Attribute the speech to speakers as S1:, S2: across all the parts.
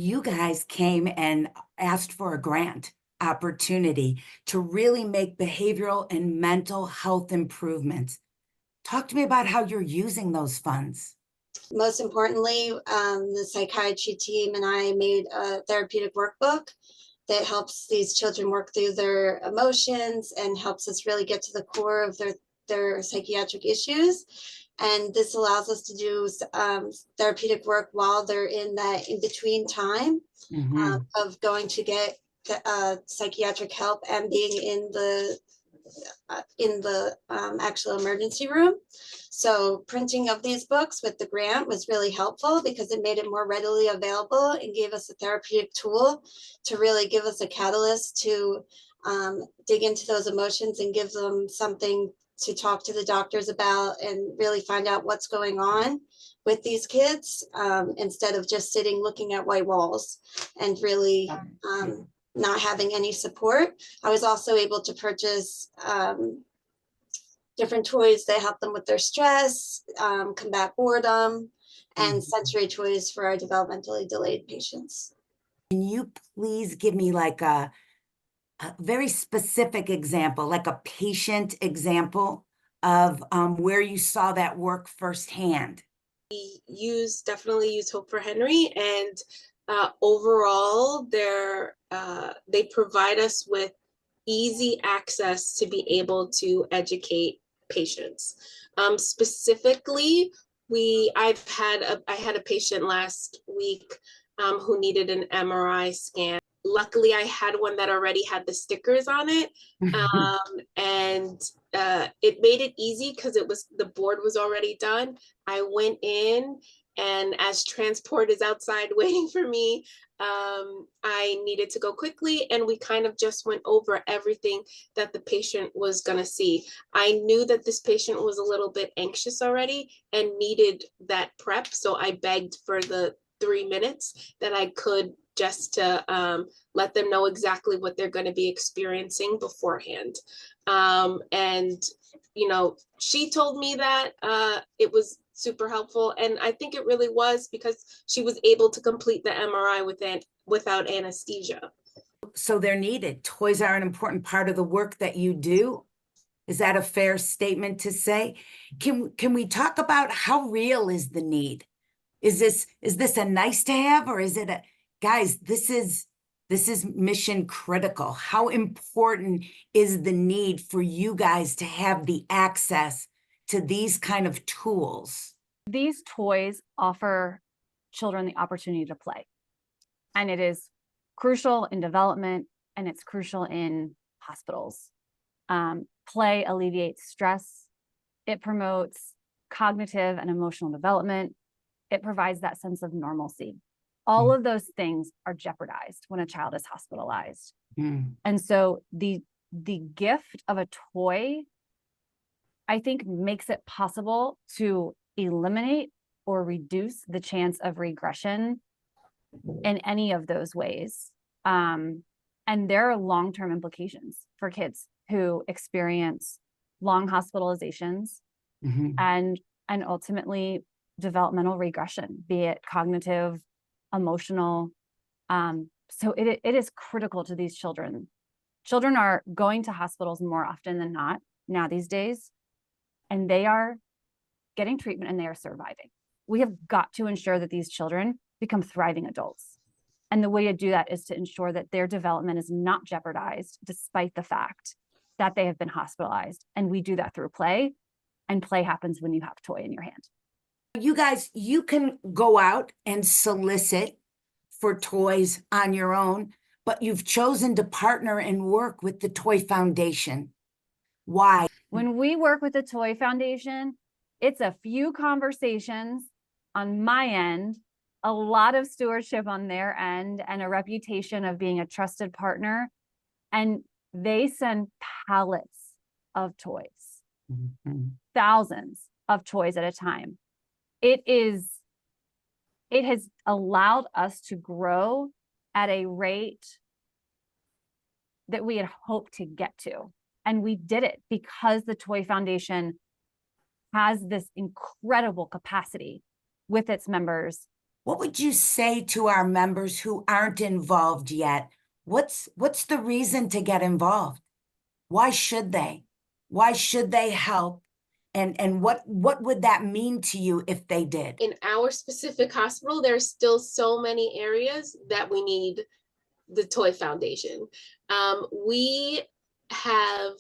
S1: You guys came and asked for a grant opportunity to really make behavioral and mental health improvements. Talk to me about how you're using those funds.
S2: Most importantly, the psychiatry team and I made a therapeutic workbook that helps these children work through their emotions and helps us really get to the core of their psychiatric issues. And this allows us to do therapeutic work while they're in that in-between time of going to get psychiatric help and being in the actual emergency room. So printing of these books with the grant was really helpful because it made it more readily available and gave us a therapeutic tool to really give us a catalyst to dig into those emotions and give them something to talk to the doctors about and really find out what's going on with these kids instead of just sitting looking at white walls and really not having any support. I was also able to purchase different toys that help them with their stress, combat boredom, and sensory toys for our developmentally delayed patients.
S1: Can you please give me like a very specific example, like a patient example of where you saw that work firsthand?
S3: We definitely use Hope for Henry, and overall, they provide us with easy access to be able to educate patients. Specifically, I had a patient last week who needed an MRI scan. Luckily, I had one that already had the stickers on it, and it made it easy because the board was already done. I went in, and as transport is outside waiting for me, I needed to go quickly, and we kind of just went over everything that the patient was going to see. I knew that this patient was a little bit anxious already and needed that prep, so I begged for the 3 minutes that I could just to let them know exactly what they're going to be experiencing beforehand. And, she told me that it was super helpful. And I think it really was because she was able to complete the MRI without anesthesia.
S1: So they're needed. Toys are an important part of the work that you do. Is that a fair statement to say? Can we talk about how real is the need? Is this a nice to have, or is it guys, this is mission critical? How important is the need for you guys to have the access to these kind of tools?
S4: These toys offer children the opportunity to play, and it is crucial in development, and it's crucial in hospitals. Play alleviates stress. It promotes cognitive and emotional development. It provides that sense of normalcy. All of those things are jeopardized when a child is hospitalized. And so the gift of a toy, I think, makes it possible to eliminate or reduce the chance of regression in any of those ways. And there are long-term implications for kids who experience long hospitalizations and ultimately developmental regression, be it cognitive, emotional. So it is critical to these children. Children are going to hospitals more often than not now these days, and they are getting treatment and they are surviving. We have got to ensure that these children become thriving adults. And the way to do that is to ensure that their development is not jeopardized despite the fact that they have been hospitalized. And we do that through play, and play happens when you have a toy in your hand.
S1: You guys, you can go out and solicit for toys on your own, but you've chosen to partner and work with the Toy Foundation. Why?
S4: When we work with the Toy Foundation, it's a few conversations on my end, a lot of stewardship on their end, and a reputation of being a trusted partner. And they send pallets of toys, thousands of toys at a time. It has allowed us to grow at a rate that we had hoped to get to. And we did it because the Toy Foundation has this incredible capacity with its members
S1: what would you say to our members who aren't involved yet? What's the reason to get involved? Why should they? Why should they help? And what would that mean to you if they did?
S3: In our specific hospital, there's still so many areas that we need the Toy Foundation. We have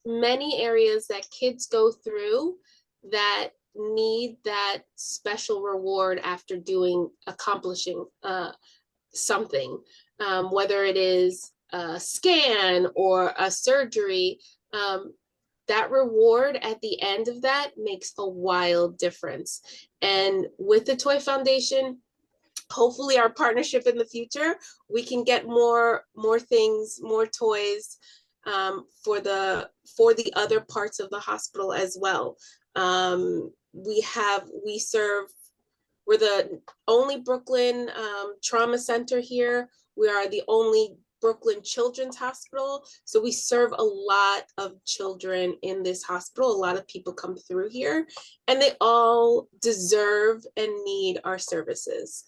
S3: many areas that kids go through that need that special reward after accomplishing something, whether it is a scan or a surgery. That reward at the end of that makes a wild difference. And with the Toy Foundation, hopefully our partnership in the future, we can get more things, more toys for the other parts of the hospital as well. We're the only Brooklyn trauma center here. We are the only Brooklyn Children's Hospital. So we serve a lot of children in this hospital. A lot of people come through here, and they all deserve and need our services.